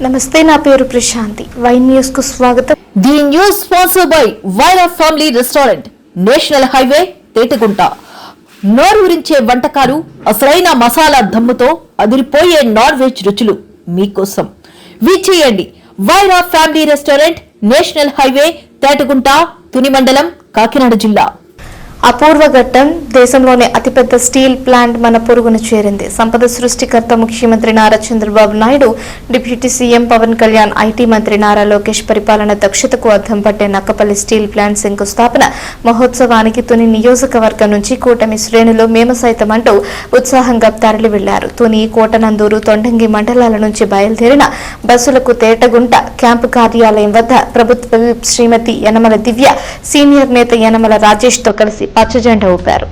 నమస్తే, నా పేరు ప్రశాంతి. వై న్యూస్ కు స్వాగతం. The news sponsored by Vyra family restaurant, national highway, Tetagunta. నోరూరించే వంటకాలు, అసలైన మసాలా దమ్ముతో అదిరిపోయే నాన్ వెజ్ రుచులు మీకోసం. విచ్చేయండి Vyra family restaurant, national highway, Tetagunta, Tuni మండలం, కాకినాడ జిల్లా. అపూర్వ ఘట్టం. దేశంలోనే అతిపెద్ద స్టీల్ ప్లాంట్ మన పొరుగును చేరింది. సంపద సృష్టికర్త ముఖ్యమంత్రి Nara Chandrababu Naidu, deputy CM Pavan Kalyan, IT మంత్రి నారా లోకేష్ పరిపాలన దక్షతకు అద్దం పట్టే నక్కపల్లి స్టీల్ ప్లాంట్ శంకుస్థాపన మహోత్సవానికి తుని నియోజకవర్గం నుంచి కూటమి శ్రేణులు మేము సైతం అంటూ ఉత్సాహంగా తరలి వెళ్లారు. తుని, కోటనందూరు, తొండంగి మండలాల నుంచి బయలుదేరిన బస్సులకు తేటగుంట క్యాంపు కార్యాలయం వద్ద ప్రభుత్వ విప్ శ్రీమతి యనమల దివ్య, సీనియర్ నేత యనమల రాజేష్ తో కలిసి పచ్చజెండా ఊపారు.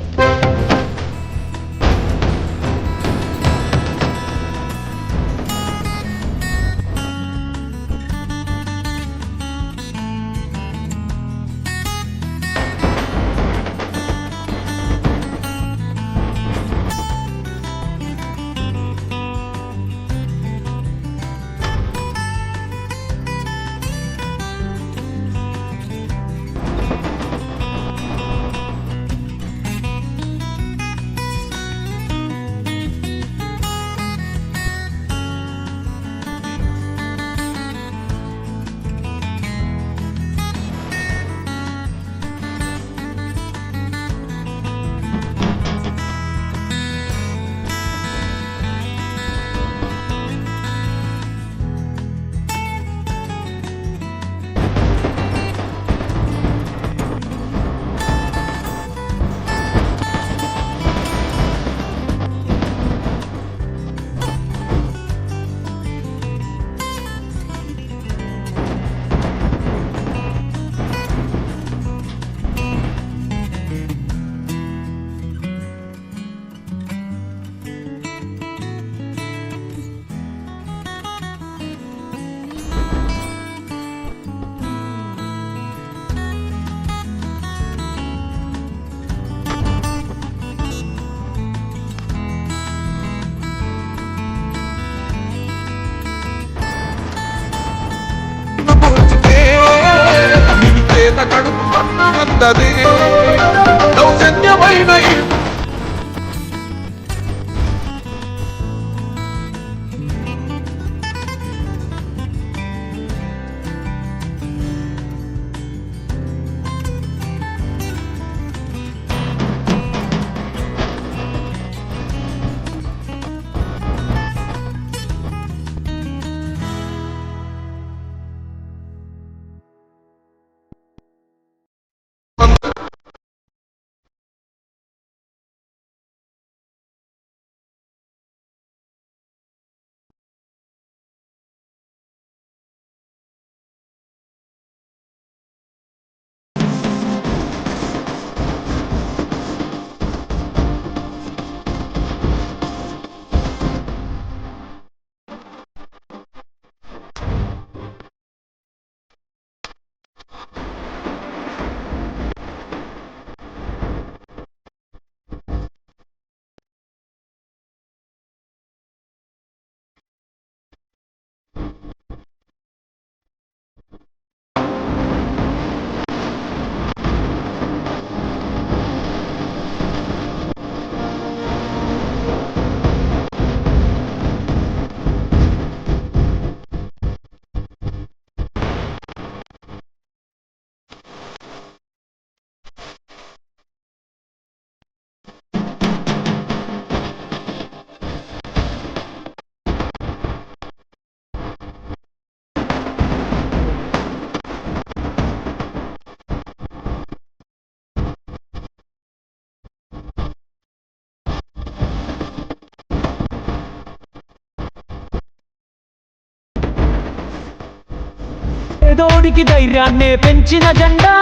పేదోడికి ధైర్యాన్నే పెంచిన జెండా,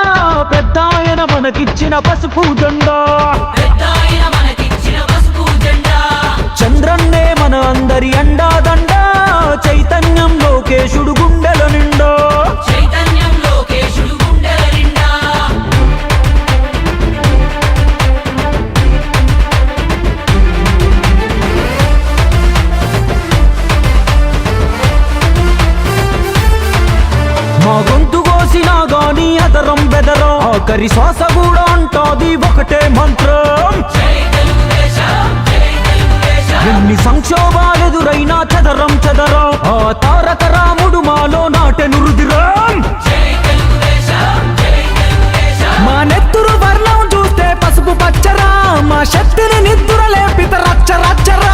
పెద్దాయన మనకిచ్చిన పసుపు జెండా. చంద్రన్నే మన అందరి అండా దండా, చైతన్యం లోకేశుడు గుండెల నిండా. ఎదురైనా గాని అదరం బెదరం ఆఖరి శ్వాస కూడా అంటాది ఒకటే మంత్రం ఎన్ని సంక్షోభాలెదురైనా చదరం చదరం ఆ తారక రాముడు మాలో నాటెను రుదిరం మా నెత్తురు వర్ణం చూస్తే పసుపు పచ్చరా మా శక్తిని నిద్ర లేపిత రచ్చ రచ్చరా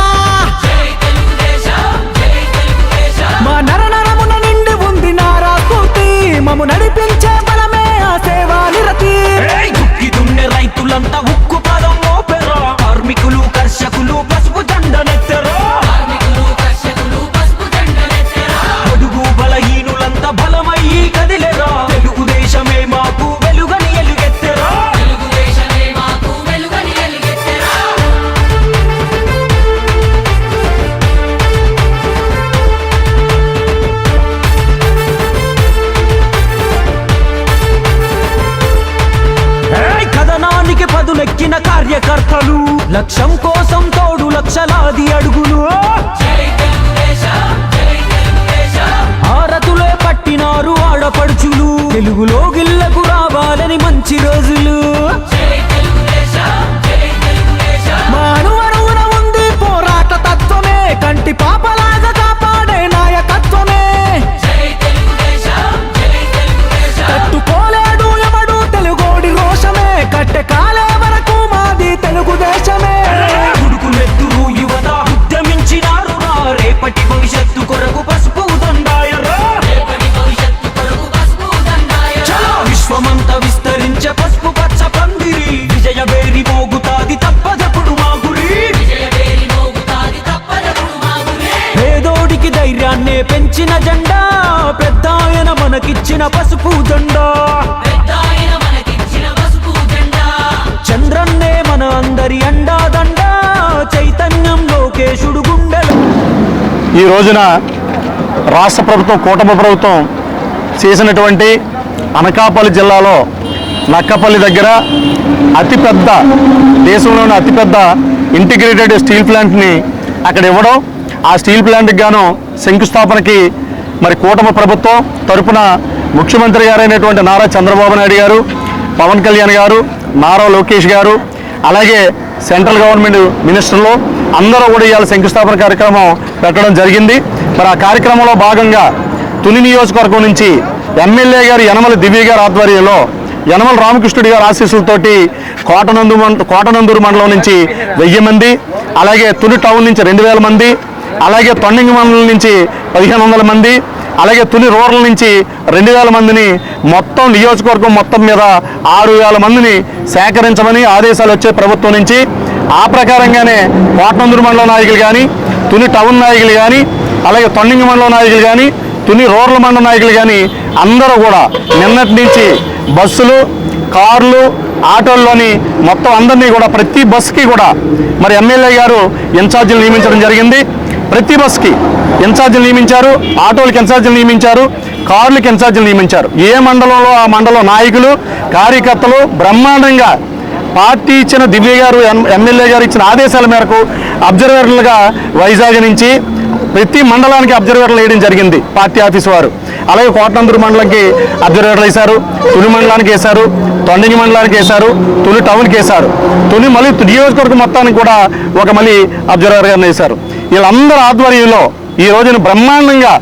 మా నరనరమున నిండి ఉంది నారా స్ఫూర్తి మము నడిపించే బలమే ఆ సేవా నిరతి దుక్కి దున్నే రైతులంతా ఉక్కు పదం మోపెరా కార్మికులు కర్షకులు పసుపు దండనెత్తరా పొడుగు బలహీనులంతా బలమయ్యి కదిలేరా తెలుగుదేశమే మాకు వెలుగని ఎలుగెత్తరా కథనానికి పదులెక్కిన కార్యకర్తలు లక్ష్యం కోసం తోడు లక్షలాది అడుగులు హారతులే పట్టినారు ఆడపడుచులు తెలుగులో గిల్లకు రావాలని మంచి రోజులు మా అనువరువున ఉంది పోరాట తత్వమే కంటి పాపలాగా కాపాడే నాయకత్వమే తట్టుకోలేడు ఎవడు తెలుగోడి రోషమే కట్టె కాలే వరకు మాది తెలుగుదేశమే ఉడుకులెత్తురు యువత ఉద్యమించినారు రా రేపటి భవిష్యత్తు కొరకు పసుపు దండాయరా చలో విశ్వమంతా విస్తరించే పసుపు పచ్చ పందిరి విజయ వేరి మోగుతాది తప్పదప్పుడు మా గురి పేదోడికి ధైర్యాన్నే పెంచిన జెండా పెద్దాయన మనకిచ్చిన పసుపు జెండా చంద్రన్నే మన అందరి అండా దండా చైతన్యం లోకేశుడు గుండెలు ఈ రోజున రాష్ట్ర ప్రభుత్వం కూటమి ప్రభుత్వం చేసినటువంటి అనకాపల్లి జిల్లాలో నక్కపల్లి దగ్గర అతిపెద్ద దేశంలోని అతిపెద్ద ఇంటిగ్రేటెడ్ స్టీల్ ప్లాంట్ని అక్కడ ఇవ్వడం ఆ స్టీల్ ప్లాంట్కి గాను శంకుస్థాపనకి మరి కూటమి ప్రభుత్వం తరపున ముఖ్యమంత్రి గారైనటువంటి నారా చంద్రబాబు నాయుడు గారు పవన్ కళ్యాణ్ గారు నారా లోకేష్ గారు అలాగే సెంట్రల్ గవర్నమెంట్ మినిస్టర్లు అందరూ కూడా ఇవాళ శంకుస్థాపన కార్యక్రమం పెట్టడం జరిగింది. మరి ఆ కార్యక్రమంలో భాగంగా తుని నియోజకవర్గం నుంచి ఎమ్మెల్యే గారు యనమల దివ్య గారి ఆధ్వర్యంలో యనమల రామకృష్ణుడి గారి ఆశీస్సులతోటి కోటనందూరు మండలం నుంచి 1000 మంది, అలాగే తుని టౌన్ నుంచి 2000 మంది, అలాగే తొండంగి మండలం నుంచి 1500 మంది, అలాగే తుని రూరల్ నుంచి 2000 మందిని మొత్తం నియోజకవర్గం మొత్తం మీద 6000 మందిని సేకరించమని ఆదేశాలు వచ్చే ప్రభుత్వం నుంచి. ఆ ప్రకారంగానే కోటనందూరు మండలం నాయకులు కానీ, తుని టౌన్ నాయకులు కానీ, అలాగే తొండంగి మండలం నాయకులు కానీ, తుని రూరల్ మండల నాయకులు కానీ అందరూ కూడా నిన్నటి నుంచి బస్సులు, కార్లు, ఆటోల్లోని మొత్తం అందరినీ కూడా ప్రతి బస్సుకి కూడా మరి ఎమ్మెల్యే గారు ఇన్ఛార్జీలు నియమించడం జరిగింది. ప్రతి బస్కి ఇన్ఛార్జీలు నియమించారు, ఆటోలకు ఇన్ఛార్జీలు నియమించారు, కార్లకు ఇన్ఛార్జీలు నియమించారు. ఏ మండలంలో ఆ మండలం నాయకులు, కార్యకర్తలు బ్రహ్మాండంగా పార్టీ ఇచ్చిన దివ్య గారు ఎమ్మెల్యే గారు ఇచ్చిన ఆదేశాల మేరకు అబ్జర్వర్లుగా వైజాగ్ నుంచి ప్రతి మండలానికి అబ్జర్వర్లు వేయడం జరిగింది పార్టీ ఆఫీసు వారు. అలాగే కోటనందూరు మండలంకి అబ్జర్వర్లు వేశారు, తుని మండలానికి వేశారు, తొండంగి మండలానికి వేశారు, తుని టౌన్కి వేశారు, తుని మళ్ళీ నియోజకవర్గం మొత్తానికి కూడా ఒక మళ్ళీ అబ్జర్వర్ గారిని వేశారు. వీళ్ళందరూ ఆధ్వర్యంలో ఈ రోజున బ్రహ్మాండంగా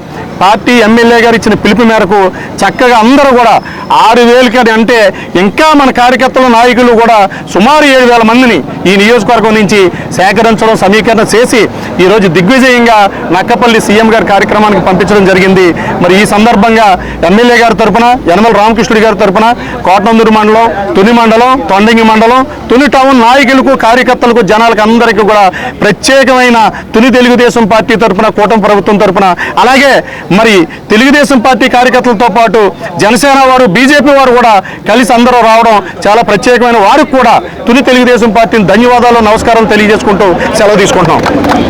పార్టీ ఎమ్మెల్యే గారు ఇచ్చిన పిలుపు మేరకు చక్కగా అందరూ కూడా 6000 అంటే ఇంకా మన కార్యకర్తలు నాయకులు కూడా సుమారు 7000 మందిని ఈ నియోజకవర్గం నుంచి సేకరించడం, సమీకరణ చేసి ఈరోజు దిగ్విజయంగా నక్కపల్లి సీఎం గారి కార్యక్రమానికి పంపించడం జరిగింది. మరి ఈ సందర్భంగా ఎమ్మెల్యే గారి తరఫున, యనమల రామకృష్ణుడి గారి తరఫున కోటనందూరు మండలం, తుని మండలం, తొండంగి మండలం, తుని టౌన్ నాయకులకు, కార్యకర్తలకు, జనాలకు అందరికీ కూడా ప్రత్యేకమైన తుని తెలుగుదేశం పార్టీ తరఫున, కూటమి ప్రభుత్వం తరఫున, అలాగే మరి తెలుగుదేశం పార్టీ కార్యకర్తలతో పాటు జనసేన వారు, బీజేపీ వారు కూడా కలిసి అందరూ రావడం చాలా ప్రత్యేకమైన. వారికి కూడా తుని తెలుగుదేశం పార్టీని ధన్యవాదాలు, నమస్కారం తెలియజేసుకుంటూ సెలవు తీసుకుంటున్నాం.